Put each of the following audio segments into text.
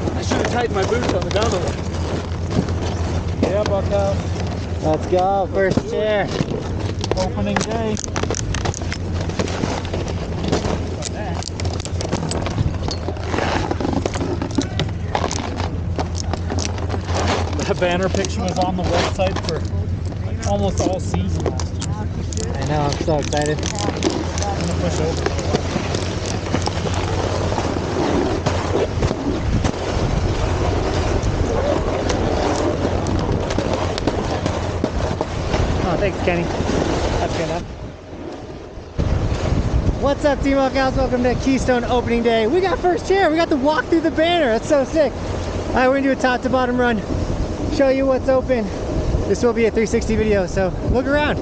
bad. I should have tightened my boots on the downhill. Yeah, Buckhouse. Let's go, first chair. Opening day. That banner picture was on the website for almost all season last year. I know, I'm so excited. I'm gonna push over. Oh, thanks, Kenny. That's good enough. What's up, Team Buckhouse? Welcome to Keystone opening day. We got first chair. We got to walk through the banner. That's so sick. All right, we're gonna do a top to bottom run. Show you what's open. This will be a 360 video, so look around.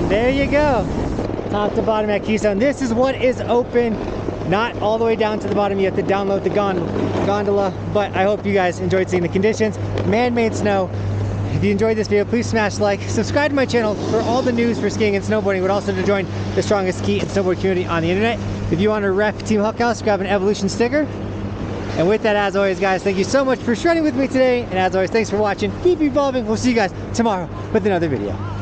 There you go. Top to bottom at Keystone. This is what is open. Not all the way down to the bottom. You have to download the gondola, but I hope you guys enjoyed seeing the conditions. Man-made snow. If you enjoyed this video, please smash like. Subscribe to my channel for all the news for skiing and snowboarding, but also to join the strongest ski and snowboard community on the internet. If you want to rep Team Buckhouse, grab an Evolution sticker. And with that, as always, guys, thank you so much for shredding with me today. And as always, thanks for watching. Keep evolving. We'll see you guys tomorrow with another video.